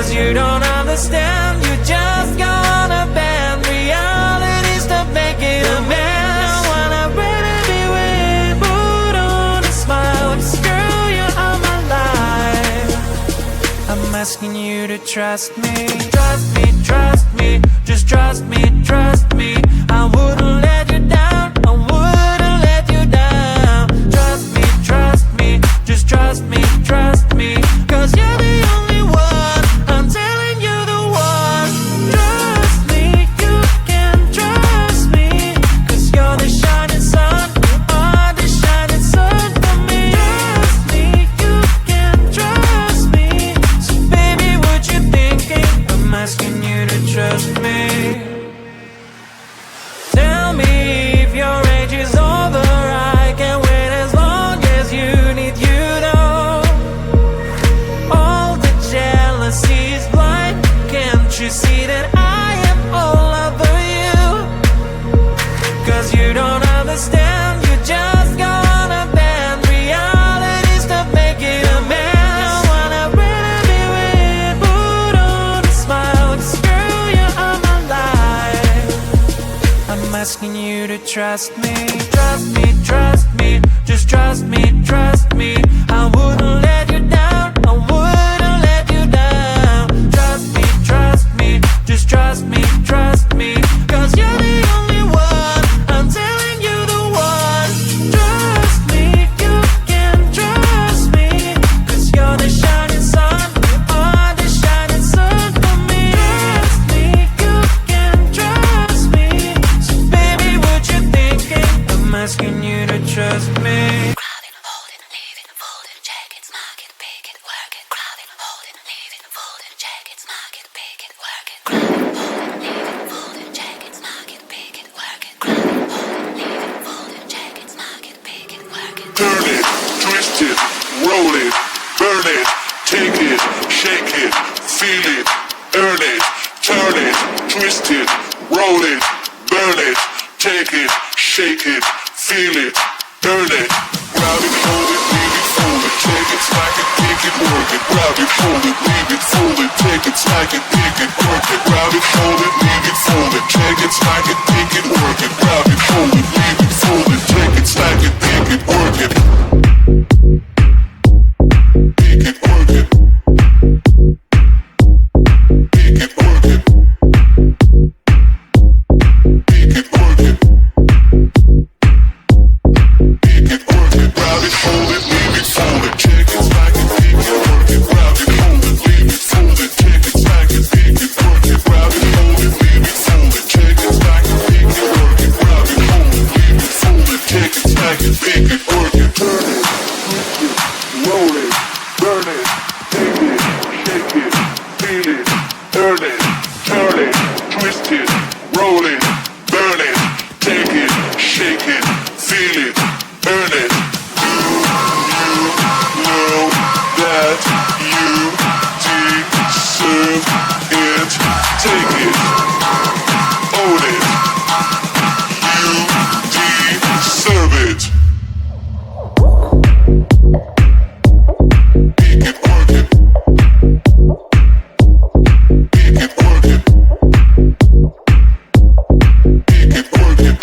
'Cause you don't understand, you just gonna bend realities to make it a mess. When I really be with, put on a smile, screw you all my life. I'm asking you to trust me, trust me, trust me, just trust me, trust me. I wouldn't let you down, I wouldn't let you down. Trust me, just trust me, trust me. 'Cause you're the only one, I'm telling you the one. Trust me, you can trust me. 'Cause you're the shining sun, you are the shining sun for me. Trust me, you can trust me. So baby, what you thinking? I'm asking you to trust me. Tell me if your age is over, I can wait as long as you need, you know. All the jealousy is blind, can't you see that I am all over you? 'Cause you don't understand, you just gonna bend realities to make it a mess. When I really be with, put on a smile, screw you all my life. I'm asking you to trust me, trust me, trust me, just trust me, trust me. I wouldn't let you down, I wouldn't let you down. Trust me, just trust me, trust me. 'Cause you're the only one, I'm telling you the one. Trust me, you can trust me. 'Cause you're the shining sun, you are the shining sun for me. Trust me, you can trust me. So baby, what you thinking? I'm asking you to trust me. Grab it, hold it, leave it, fold it, check it, smack it, pick it, work it. Grab it, hold it, leave it, fold it, check it, smack it, pick it, work it. Grab it, hold it, leave it, fold it, check it, smack it, pick it, work it. Grab it, hold it, leave it, fold it, check it, smack it, pick it, work it. Turn it, twist it, roll it, burn it, take it, shake it, feel it, earn it, turn it, twist it, roll it, burn it, take it, shake it, feel it, earn it. Grab it, hold it, leave it, fold it, take it, smack it, pick it, work it. Grab it, hold it, leave it, fold it, take it, smack it, pick it, work it. Grab it, hold it, leave it, fold it, take it, smack it, pick it, work it. Grab it, hold it, leave it, fold it, take it, smack it, pick it, work it. Pick it, work it. Pick it, work it. Pick it, work it. Pick it, work it. Grab it, hold it, leave it, fold it, check it, smack it, pick it, work it. Grab it, hold it, leave it, fold it, check it, smack it, pick it, work it. Grab it, hold it, leave it, fold it, check it, smack it, pick it, work it. Grab it, hold it, leave it, fold it, check it, smack it, pick it, work it. Turn it, twist it, roll it, burn it, take it, shake it, feel it, earn it, turn it, twist it, roll it, burn it, take it, shake it, feel it, earn it. Do you know that you deserve it? Take it, own it. You deserve it. Pick it, work it. Pick it, work it. Pick it, work it.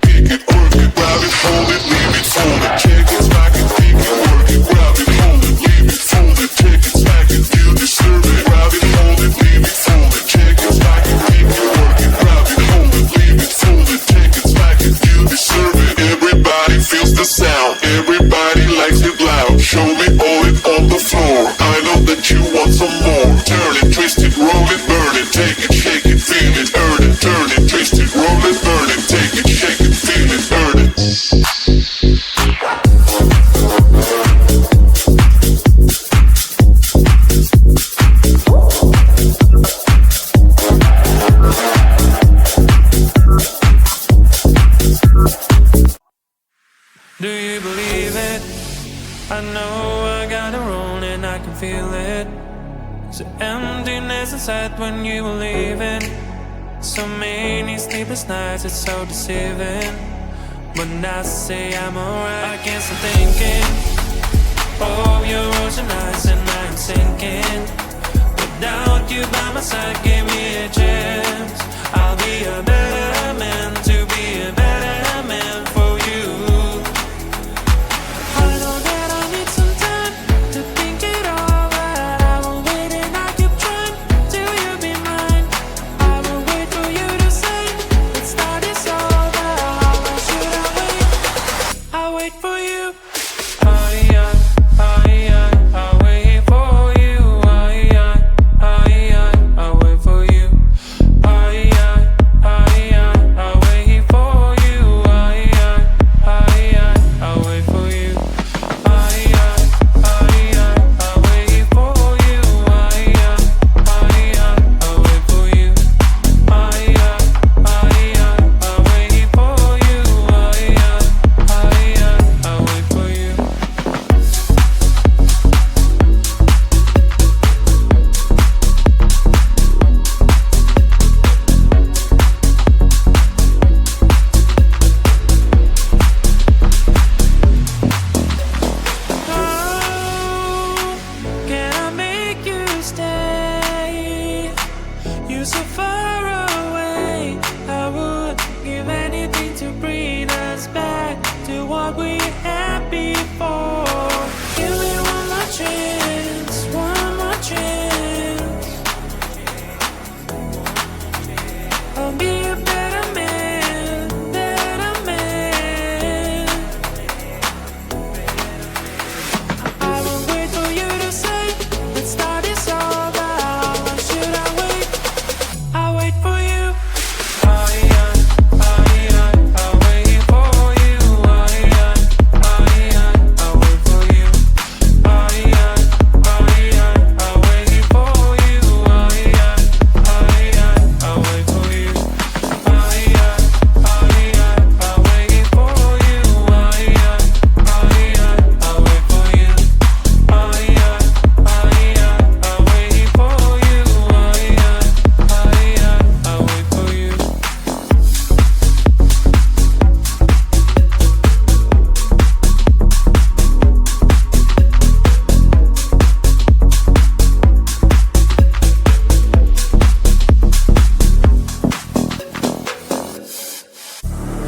Pick it, work it. Grab it, hold it, leave it, fold it, check it, smack it, pick it, work it. Grab it, hold it, leave it, fold it, check it, smack it, you deserve it. Grab it, hold it, leave it, fold it, check it, smack it, pick it, work it. Grab it, hold it, leave it, fold it, check it, smack it, you deserve it. Everybody feels the sound, everybody likes it loud. Show me all it on the floor, I know that you want some more. Turn it, twist it, roll it, burn it, take it, shake it, feel it, earn it. Turn it, twist it, roll it, burn it, take it, shake it, feel it, earn it. Do you believe it? I know I got it wrong and I can feel it. There's an emptiness inside when you were leaving. So many sleepless nights, it's so deceiving. When I say I'm alright, I can't stop thinking of your ocean eyes, and I'm my side, give me a chance. I'll be a better man, to be a better man for you. I know that I need some time to think it over. I will wait and I keep trying till you be mine. I will wait for you to say let's start this over. How long should I wait? I'll wait for you. I'll wait for you. I'll wait for you. I'll wait for you. I'll wait for you. I'll wait for you. I'll wait for you. I'll wait for you. I'll wait for you. Can I make you stay? You're so far away. I would give anything to bring us back to what we had before. Give me one more chance, one more chance. I'll be a better man, better man. I will wait for you to say let's start this over. How long should I wait? I'll wait for you. I'll wait for you. I'll wait for you. I'll wait for you. I'll wait for you. I'll wait for you. I'll wait for you. I'll wait for you. I'll wait for you.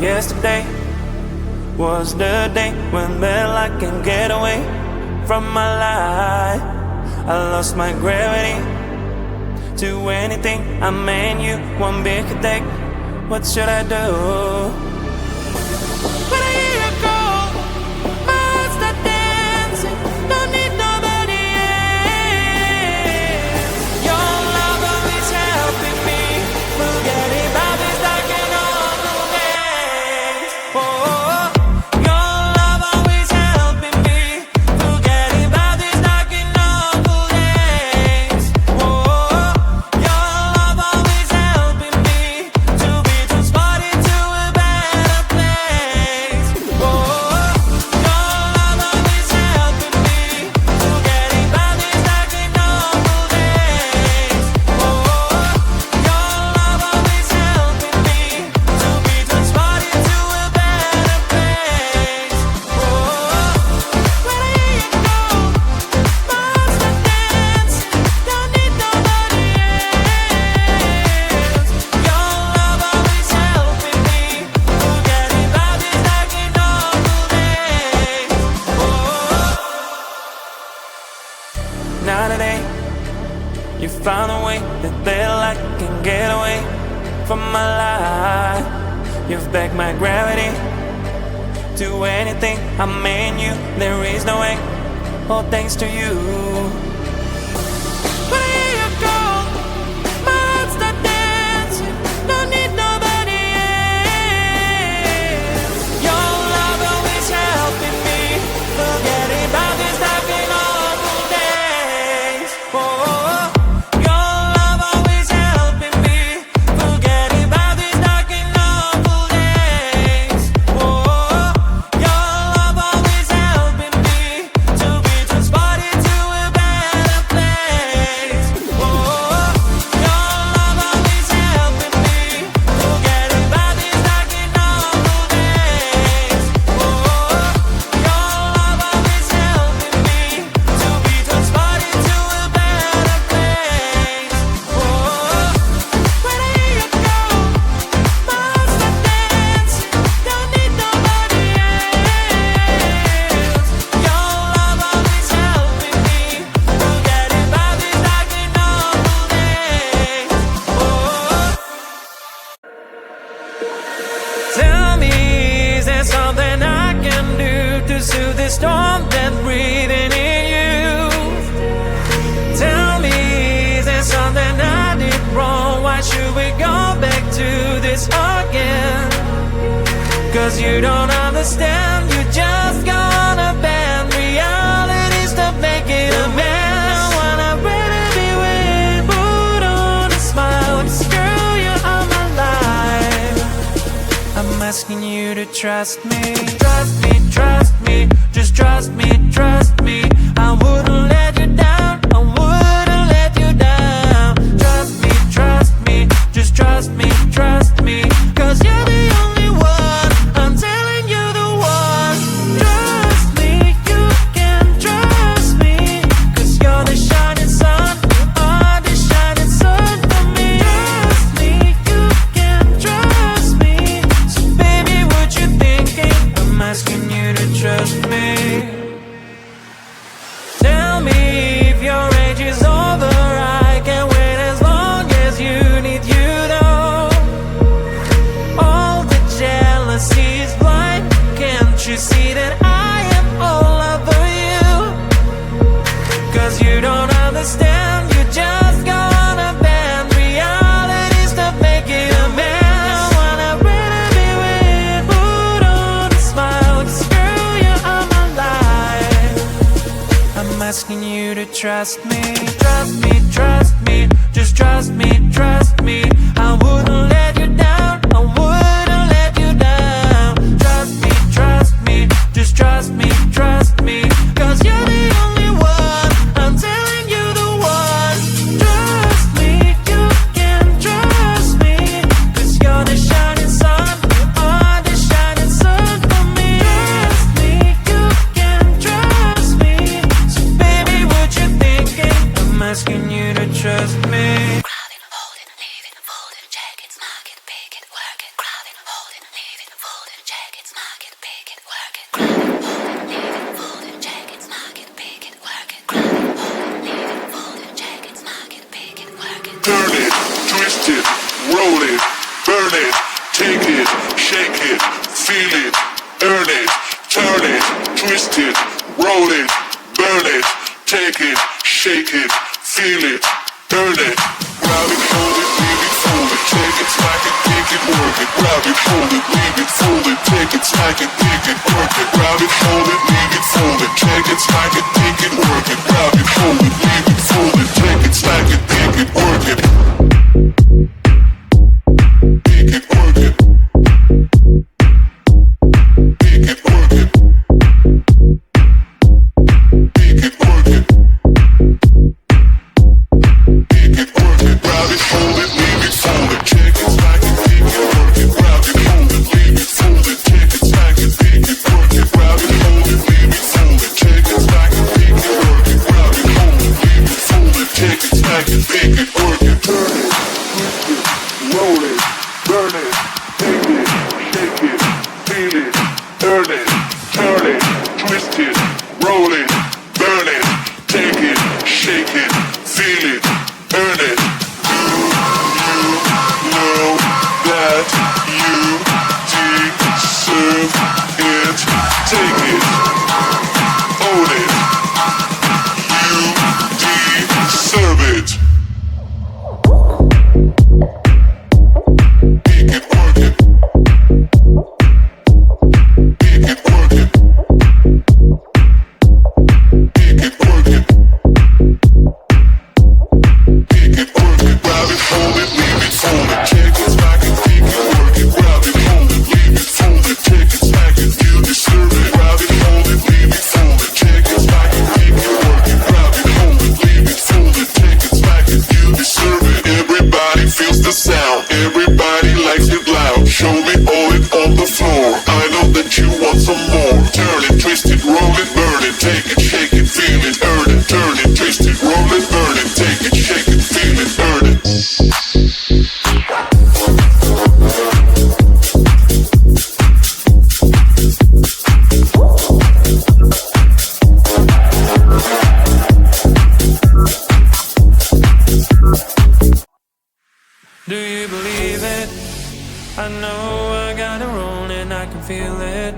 Yesterday was the day when I can get away from my life. I lost my gravity to anything. I mean you one big attack. What should I do? When I hear you call, my heart start dancing. Don't need nobody else. Your love always helping me. Forgetting about this dark and awful days. Your love always helping me. Forgetting about this dark and awful days. Your love always helping me to be transported to a better place. Your love always helping me. Forgetting about this dark and awful days. Your love always helping me to be transported to a better place. When I hear you call, my heart starts dancing. Don't need nobody else. Your love always helping me. Forgetting about this dark and awful days. Now today, you found a way that I can get away from my life. You've backed my gravity to anything. I mean you, there is no way. All thanks to you. When I hear you call, my heart start dancing. Don't need nobody else. Your love always helping me. Forgetting about this dark and awful days. Your love always helping me. Forgetting about this dark and awful days. Your love always helping me to be transported to a better should we go back to this again? Cause you don't understand, you just gonna bend realities to make it a mess. When I really be with, put on a smile, screw you on my life. I'm asking you to trust me. Trust me, trust me, just trust me, trust me. I wouldn't let you down, I wouldn't let you down. Trust me, just trust me, trust me. Cause you're the only one, I'm telling you the one. Trust me, you can trust me. Cause you're the shining sun, you are the shining sun for me. Trust me, you can trust me. So baby, what you thinking? I'm asking you to trust me. Tell me if your age is over, I can wait as long as you need, you know. All the jealousy is blind, can't you see that I am all over you? Cause you don't understand, you just gonna bend realities to make it a mess. When I really be with, put on a smile, screw you on my life. I'm asking you to trust me. Trust me, trust me, just trust me, trust me. I wouldn't let you down, I wouldn't let you down. Trust me, just trust me, trust me. Cause you're the only one, I'm telling you the one. Trust me, you can trust me. Cause you're the shining sun, you are the shining sun for me. Trust me, you can trust me. So baby, what you thinking? I'm asking you to trust me. Grab it, hold it, leave it, fold it, check it, smack it, pick it, work it. Grab it, hold it, leave it, fold it, check it, smack it, pick it, work it. Grab it, hold it, leave it, fold it, check it, smack it, pick it, work it. Grab it, hold it, leave it, fold it, check it, smack it, pick it, work it. Turn it, twist it, roll it, burn it, take it, shake it, feel it, earn it, turn it, twist it, roll it, burn it, take it, shake it, feel it, earn it. Grab it, hold it, leave it, fold it, take it, smack it, pick it, work it. Grab it, hold it, leave it, fold it, take it, smack it, pick it, work it. Grab it, hold it, leave it, fold it, take it, smack it, pick it, work it. Grab it, hold it, leave it, fold it, take it, smack it, pick it, work it. Pick it, work it. Pick it, work it. Pick it, work it. Pick it, work it. Grab it, hold it, leave it, fold it, check it, smack it, pick it, work it. Grab it, hold it, leave it, fold it, check it, smack it, pick it, work it. Grab it, hold it, leave it, fold it, check it, smack it, pick it, work it. Grab it, hold it, leave it, fold it, check it, smack it, pick it, work it. Turn it, twist it, roll it, burn it, take it, shake it, feel it, earn it, turn it, twist it, roll it, burn it, take it, shake it, feel it, earn it. You know that you deserve it. Take it, own it. You deserve it. Pick it, work it. Pick it, work it. Pick it, work it. Pick it, work it. Grab it, hold it, leave it, fold it. Check it, smack it, pick it, work it. Grab it, hold it, leave it, fold it. Check it, smack it, you deserve it. Grab it, hold it, leave it, fold it. Check it, smack it, pick it, work it. Grab it, hold it, leave it, fold it. Check it, smack it, you deserve it. Everybody feels the sound. Everybody likes it loud. Show me all it on the floor. I know that you want some more. Turn it, twist it, roll it, burn it. Take it, shake it, feel it, earn it. Turn it, twist it, roll it, burn it. Take it, shake it, feel it, earn it. Do you believe it? I know I got it wrong and I can feel it.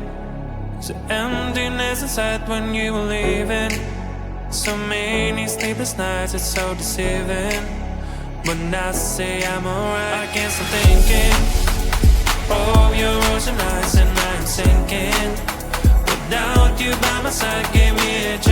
So emptiness inside when you were leaving. So many sleepless nights, it's so deceiving. when I say I'm alright. I can't stop thinking of your ocean eyes, and I'm sinking. Without you by my side, give me a chance.